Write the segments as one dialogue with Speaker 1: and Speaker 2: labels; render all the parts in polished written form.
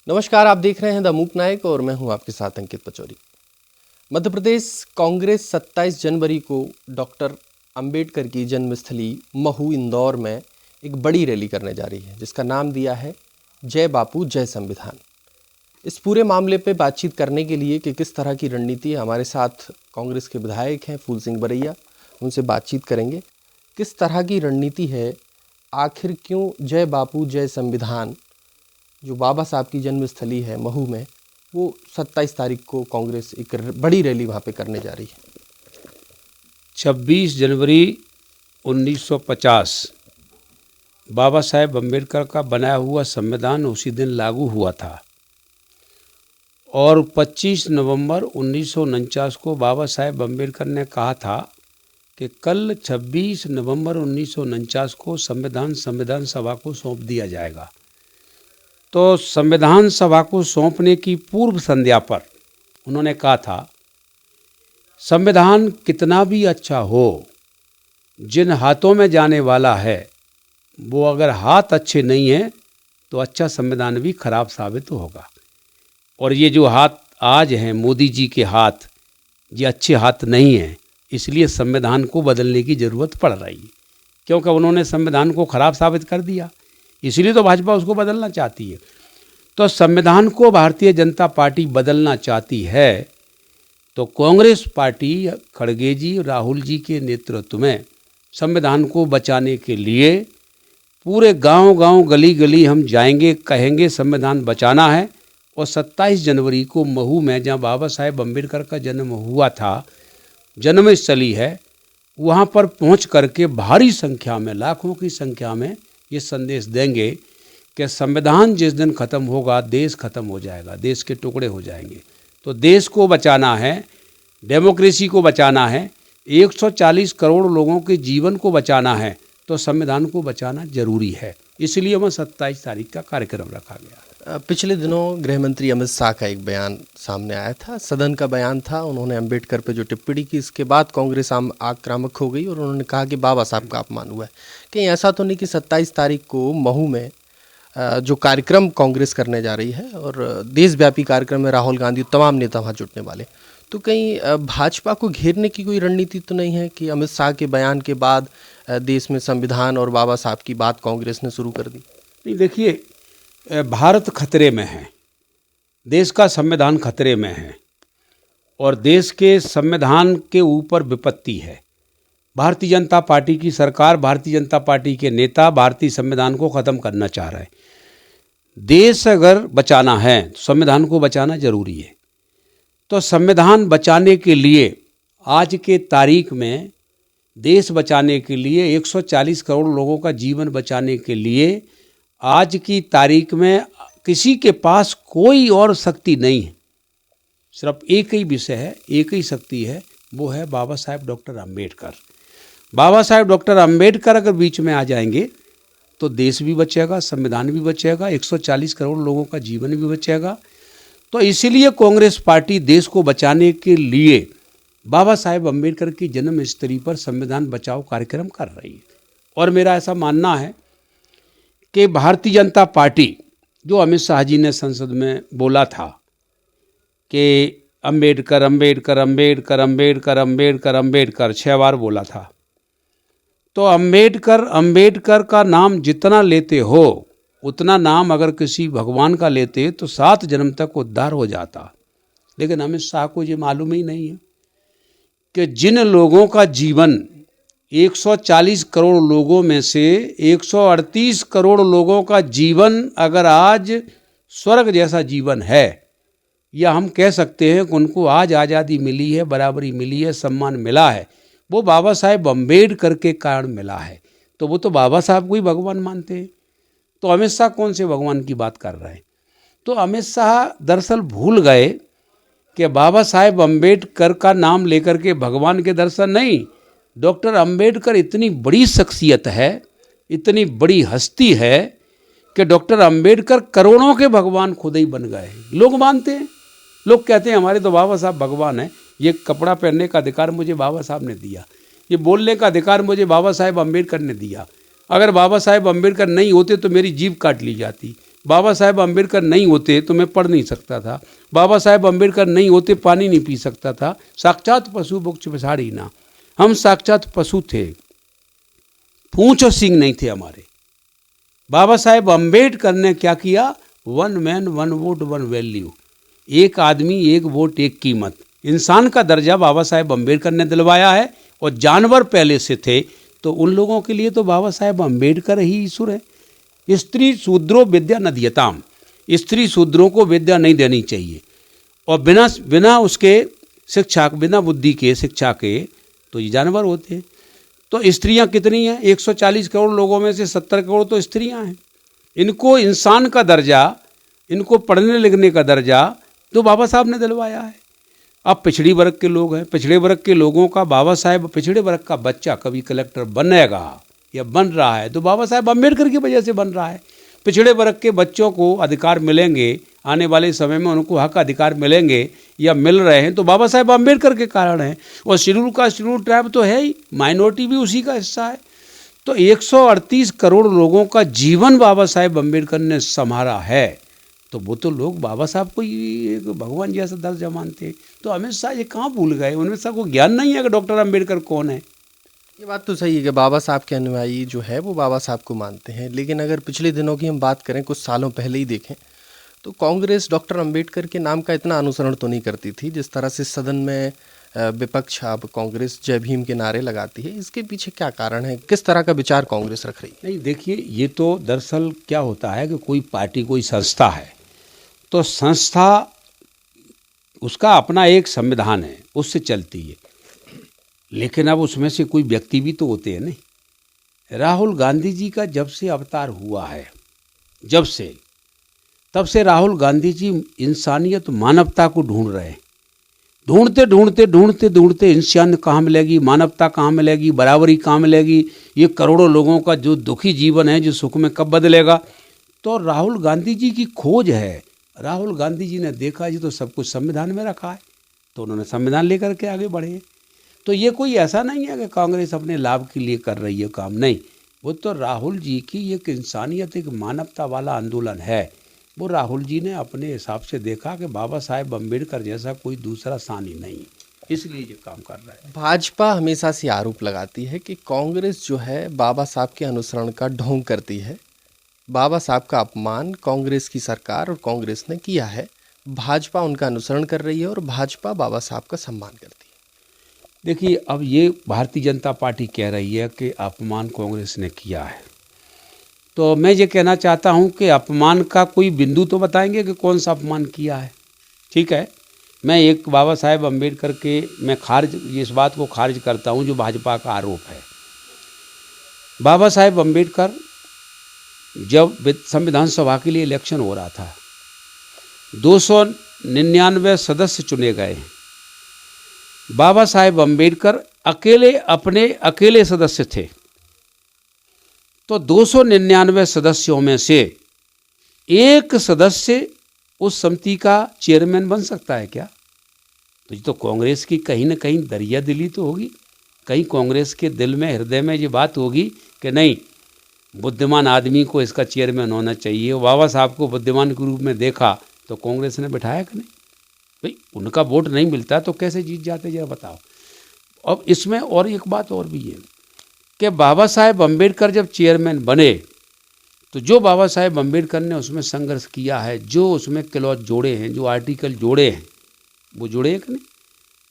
Speaker 1: नमस्कार, आप देख रहे हैं द मूक नायक और मैं हूं आपके साथ अंकित पचौरी। मध्य प्रदेश कांग्रेस 27 जनवरी को डॉक्टर अंबेडकर की जन्मस्थली महू इंदौर में एक बड़ी रैली करने जा रही है, जिसका नाम दिया है जय बापू जय संविधान। इस पूरे मामले पे बातचीत करने के लिए कि किस तरह की रणनीति है, हमारे साथ कांग्रेस के विधायक हैं फूल सिंह बरैया, उनसे बातचीत करेंगे। किस तरह की रणनीति है, आखिर क्यों जय बापू जय संविधान, जो बाबा साहब की जन्मस्थली है महू में, वो 27 तारीख को कांग्रेस एक बड़ी रैली वहाँ पे करने जा रही है।
Speaker 2: 26 जनवरी 1950 बाबा साहेब अम्बेडकर का बनाया हुआ संविधान उसी दिन लागू हुआ था और 25 नवंबर 1949 को बाबा साहेब अम्बेडकर ने कहा था कि कल 26 नवंबर 1949 को संविधान सभा को सौंप दिया जाएगा। तो संविधान सभा को सौंपने की पूर्व संध्या पर उन्होंने कहा था, संविधान कितना भी अच्छा हो, जिन हाथों में जाने वाला है वो अगर हाथ अच्छे नहीं हैं तो अच्छा संविधान भी खराब साबित होगा। और ये जो हाथ आज हैं मोदी जी के हाथ, ये अच्छे हाथ नहीं हैं, इसलिए संविधान को बदलने की ज़रूरत पड़ रही है, क्योंकि उन्होंने संविधान को खराब साबित कर दिया, इसलिए तो भाजपा उसको बदलना चाहती है। तो संविधान को भारतीय जनता पार्टी बदलना चाहती है, तो कांग्रेस पार्टी खड़गे जी, राहुल जी के नेतृत्व में संविधान को बचाने के लिए पूरे गांव-गांव, गली-गली हम जाएंगे, कहेंगे संविधान बचाना है। और 27 जनवरी को महू में, जहां बाबा साहेब अम्बेडकर का जन्म हुआ था, जन्मस्थली है, वहां पर पहुंच करके भारी संख्या में, लाखों की संख्या में ये संदेश देंगे कि संविधान जिस दिन ख़त्म होगा देश ख़त्म हो जाएगा, देश के टुकड़े हो जाएंगे। तो देश को बचाना है, डेमोक्रेसी को बचाना है, 140 करोड़ लोगों के जीवन को बचाना है, तो संविधान को बचाना जरूरी है। इसलिए वह 27 तारीख का कार्यक्रम रखा गया।
Speaker 1: पिछले दिनों गृह मंत्री अमित शाह का एक बयान सामने आया था, सदन का बयान था। उन्होंने अंबेडकर पे जो टिप्पणी की, इसके बाद कांग्रेस आक्रामक हो गई और उन्होंने कहा कि बाबा साहब का अपमान हुआ है। कहीं ऐसा तो नहीं कि 27 तारीख को महू में जो कार्यक्रम कांग्रेस करने जा रही है और देशव्यापी कार्यक्रम में राहुल गांधी तमाम नेता वहाँ जुटने वाले, तो कहीं भाजपा को घेरने की कोई रणनीति तो नहीं है कि अमित शाह के बयान के बाद देश में संविधान और बाबा साहब की बात कांग्रेस ने शुरू कर दी?
Speaker 2: नहीं, देखिए, भारत खतरे में है, देश का संविधान खतरे में है और देश के संविधान के ऊपर विपत्ति है। भारतीय जनता पार्टी की सरकार, भारतीय जनता पार्टी के नेता भारतीय संविधान को ख़त्म करना चाह रहे हैं। देश अगर बचाना है तो संविधान को बचाना जरूरी है। तो संविधान बचाने के लिए आज के तारीख में, देश बचाने के लिए, 140 करोड़ लोगों का जीवन बचाने के लिए आज की तारीख में किसी के पास कोई और शक्ति नहीं है। सिर्फ एक ही विषय है, एक ही शक्ति है, वो है बाबा साहेब डॉक्टर अंबेडकर। बाबा साहेब डॉक्टर अंबेडकर अगर बीच में आ जाएंगे तो देश भी बचेगा, संविधान भी बचेगा, 140 करोड़ लोगों का जीवन भी बचेगा। तो इसीलिए कांग्रेस पार्टी देश को बचाने के लिए बाबा साहेब अम्बेडकर की जन्मस्थली पर संविधान बचाओ कार्यक्रम कर रही है। और मेरा ऐसा मानना है कि भारतीय जनता पार्टी, जो अमित शाह जी ने संसद में बोला था कि अंबेडकर अंबेडकर अंबेडकर अंबेडकर अंबेडकर अंबेडकर 6 बार बोला था, तो अंबेडकर अंबेडकर का नाम जितना लेते हो उतना नाम अगर किसी भगवान का लेते तो 7 जन्म तक उद्धार हो जाता। लेकिन अमित शाह को ये मालूम ही नहीं है कि जिन लोगों का जीवन, 140 करोड़ लोगों में से 138 करोड़ लोगों का जीवन अगर आज स्वर्ग जैसा जीवन है, या हम कह सकते हैं कि उनको आज आज़ादी मिली है, बराबरी मिली है, सम्मान मिला है, वो बाबा साहेब अम्बेडकर के कारण मिला है। तो वो तो बाबा साहब को ही भगवान मानते हैं। तो अमित शाह कौन से भगवान की बात कर रहे हैं? तो अमित शाह दरअसल भूल गए कि बाबा साहेब अम्बेडकर का नाम लेकर के भगवान के दर्शन नहीं, डॉक्टर अंबेडकर इतनी बड़ी शख्सियत है, इतनी बड़ी हस्ती है कि डॉक्टर अंबेडकर करोड़ों के भगवान खुद ही बन गए। लोग मानते हैं, लोग कहते हैं हमारे तो बाबा साहब भगवान हैं। ये कपड़ा पहनने का अधिकार मुझे बाबा साहब ने दिया, ये बोलने का अधिकार मुझे बाबा साहेब अम्बेडकर ने दिया। अगर बाबा साहेब अम्बेडकर नहीं होते तो मेरी जीभ काट ली जाती, बाबा साहेब अम्बेडकर नहीं होते तो मैं पढ़ नहीं सकता था, बाबा साहेब अम्बेडकर नहीं होते पानी नहीं पी सकता था। साक्षात पशु बुक्ष पिछाड़ी ना, हम साक्षात पशु थे, पूंछ और सींग नहीं थे हमारे। बाबा साहेब अम्बेडकर ने क्या किया? One man one vote one value, एक आदमी एक वोट एक कीमत, इंसान का दर्जा बाबा साहेब अम्बेडकर ने दिलवाया है। और जानवर पहले से थे तो उन लोगों के लिए तो बाबा साहेब अम्बेडकर ही ईश्वर है। स्त्री शूद्रो विद्या न दीयताम, स्त्री शूद्रों को विद्या नहीं देनी चाहिए। और बिना उसके शिक्षा, बिना बुद्धि के शिक्षा के तो ये जानवर होते हैं। तो स्त्रियां कितनी हैं? 140 करोड़ लोगों में से 70 करोड़ तो स्त्रियां हैं। इनको इंसान का दर्जा, इनको पढ़ने लिखने का दर्जा तो बाबा साहब ने दिलवाया है। अब पिछड़ी वर्ग के लोग हैं, पिछड़े वर्ग के लोगों का बाबा साहेब, पिछड़े वर्ग का बच्चा कभी कलेक्टर बनेगा या बन रहा है तो बाबा साहेब अम्बेडकर की वजह से बन रहा है। पिछड़े वर्ग के बच्चों को अधिकार मिलेंगे, आने वाले समय में उनको हक अधिकार मिलेंगे या मिल रहे हैं तो बाबा साहेब अम्बेडकर के कारण है। और शेड्यूल का शेड्यूल ट्राइब तो है ही, माइनॉरिटी भी उसी का हिस्सा है। तो 138 करोड़ लोगों का जीवन बाबा साहेब अम्बेडकर ने संभाला है। तो वो तो लोग बाबा साहब को एक भगवान जैसा दर्जा मानते हैं। तो अमित शाह ये कहाँ भूल गए? उनमें शाह को ज्ञान नहीं है कि डॉक्टर अम्बेडकर कौन है।
Speaker 1: ये बात तो सही है कि बाबा साहब के अनुयायी जो है वो बाबा साहब को मानते हैं, लेकिन अगर पिछले दिनों की हम बात करें, कुछ सालों पहले ही देखें तो कांग्रेस डॉक्टर अम्बेडकर के नाम का इतना अनुसरण तो नहीं करती थी जिस तरह से सदन में विपक्ष अब कांग्रेस जय भीम के नारे लगाती है। इसके पीछे क्या कारण है? किस तरह का विचार कांग्रेस रख रही है?
Speaker 2: नहीं, देखिए, ये तो दरअसल क्या होता है कि कोई पार्टी, कोई संस्था है तो संस्था, उसका अपना एक संविधान है, उससे चलती है। लेकिन अब उसमें से कोई व्यक्ति भी तो होते हैं नहीं। राहुल गांधी जी का जब से अवतार हुआ है, तब से राहुल गांधी जी इंसानियत, मानवता को ढूंढ रहे हैं। ढूंढते इंसान कहाँ मिलेगी, मानवता कहाँ मिलेगी, बराबरी कहाँ मिलेगी, ये करोड़ों लोगों का जो दुखी जीवन है जो सुख में कब बदलेगा। तो राहुल गांधी जी की खोज है। राहुल गांधी जी ने देखा जी तो सब कुछ संविधान में रखा है, तो उन्होंने संविधान लेकर के आगे बढ़े। तो ये कोई ऐसा नहीं है कि कांग्रेस अपने लाभ के लिए कर रही है काम, नहीं। वो तो राहुल जी की एक इंसानियत, एक मानवता वाला आंदोलन है। वो राहुल जी ने अपने हिसाब से देखा कि बाबा साहेब अम्बेडकर जैसा कोई दूसरा सानी नहीं, इसलिए ये काम कर रहा है।
Speaker 1: भाजपा हमेशा से आरोप लगाती है कि कांग्रेस जो है बाबा साहब के अनुसरण का ढोंग करती है। बाबा साहब का अपमान कांग्रेस की सरकार और कांग्रेस ने किया है, भाजपा उनका अनुसरण कर रही है और भाजपा बाबा साहब का सम्मान करती है।
Speaker 2: देखिए, अब ये भारतीय जनता पार्टी कह रही है कि अपमान कांग्रेस ने किया है, तो मैं ये कहना चाहता हूँ कि अपमान का कोई बिंदु तो बताएंगे कि कौन सा अपमान किया है। ठीक है, मैं एक बाबा साहेब अम्बेडकर के मैं इस बात को खारिज करता हूँ जो भाजपा का आरोप है। बाबा साहेब अम्बेडकर जब संविधान सभा के लिए इलेक्शन हो रहा था, 299 सदस्य चुने गए हैं। बाबा साहेब अम्बेडकर अकेले सदस्य थे। तो 299 सदस्यों में से एक सदस्य उस समिति का चेयरमैन बन सकता है क्या? तो ये तो कांग्रेस की कहीं ना कहीं दरिया दिली तो होगी, कहीं कांग्रेस के दिल में, हृदय में ये बात होगी कि नहीं, बुद्धिमान आदमी को इसका चेयरमैन होना चाहिए। बाबा साहब को बुद्धिमान के रूप में देखा तो कांग्रेस ने बिठाया कि नहीं? भाई उनका वोट नहीं मिलता तो कैसे जीत जाते, जरा बताओ। अब इसमें और एक बात और भी है कि बाबा साहेब अम्बेडकर जब चेयरमैन बने तो जो बाबा साहेब अम्बेडकर ने उसमें संघर्ष किया है, जो उसमें क्लॉज जोड़े हैं, जो आर्टिकल जोड़े हैं, वो जुड़े हैं कि नहीं?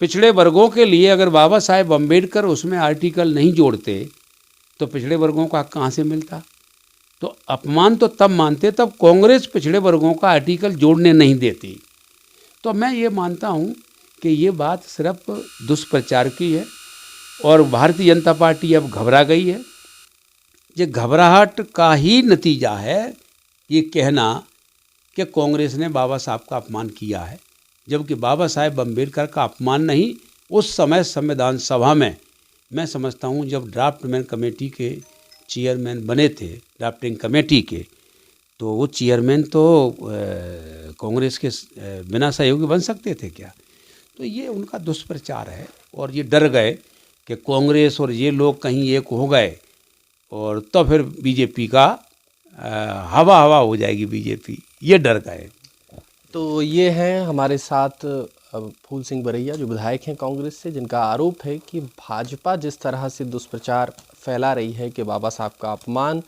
Speaker 2: पिछड़े वर्गों के लिए अगर बाबा साहेब अम्बेडकर उसमें आर्टिकल नहीं जोड़ते तो पिछड़े वर्गों का कहाँ से मिलता? तो अपमान तो तब मानते तब कांग्रेस पिछड़े वर्गों का आर्टिकल जोड़ने नहीं देती। तो मैं ये मानता हूँ कि ये बात सिर्फ दुष्प्रचार की है और भारतीय जनता पार्टी अब घबरा गई है। ये घबराहट का ही नतीजा है ये कहना कि कांग्रेस ने बाबा साहब का अपमान किया है, जबकि बाबा साहेब अम्बेडकर का अपमान नहीं। उस समय संविधान सभा में मैं समझता हूँ जब ड्राफ्टमैन कमेटी के चेयरमैन बने थे, ड्राफ्टिंग कमेटी के, तो वो चेयरमैन तो कांग्रेस के बिना सहयोगी बन सकते थे क्या? तो ये उनका दुष्प्रचार है और ये डर गए कि कांग्रेस और ये लोग कहीं एक हो गए और तो फिर बीजेपी का हवा हवा हो जाएगी बीजेपी, ये डर का है।
Speaker 1: तो ये हैं हमारे साथ फूल सिंह बरैया, जो विधायक हैं कांग्रेस से, जिनका आरोप है कि भाजपा जिस तरह से दुष्प्रचार फैला रही है कि बाबा साहब का अपमान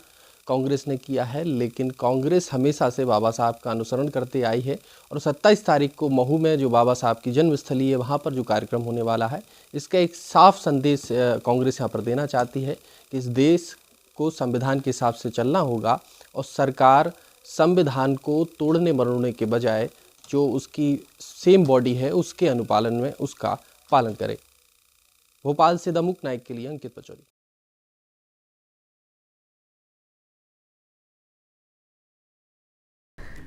Speaker 1: कांग्रेस ने किया है, लेकिन कांग्रेस हमेशा से बाबा साहब का अनुसरण करते आई है। और 27 तारीख को महू में जो बाबा साहब की जन्मस्थली है, वहाँ पर जो कार्यक्रम होने वाला है, इसका एक साफ संदेश कांग्रेस यहाँ पर देना चाहती है कि इस देश को संविधान के हिसाब से चलना होगा और सरकार संविधान को तोड़ने मरोड़ने के बजाय जो उसकी सेम बॉडी है उसके अनुपालन में उसका पालन करे। भोपाल से द मूक नायक के लिए अंकित पचौरी।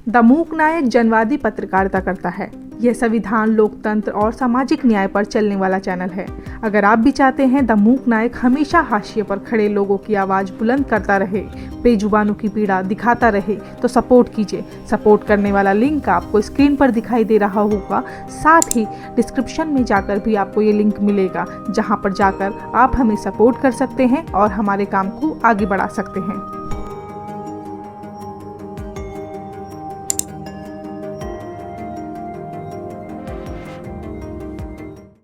Speaker 3: द मूक नायक जनवादी पत्रकारिता करता है। यह संविधान, लोकतंत्र और सामाजिक न्याय पर चलने वाला चैनल है। अगर आप भी चाहते हैं द मूक नायक हमेशा हाशिए पर खड़े लोगों की आवाज़ बुलंद करता रहे, बेजुबानों की पीड़ा दिखाता रहे, तो सपोर्ट कीजिए। सपोर्ट करने वाला लिंक आपको स्क्रीन पर दिखाई दे रहा होगा। साथ ही डिस्क्रिप्शन में जाकर भी आपको ये लिंक मिलेगा, जहाँ पर जाकर आप हमें सपोर्ट कर सकते हैं और हमारे काम को आगे बढ़ा सकते हैं।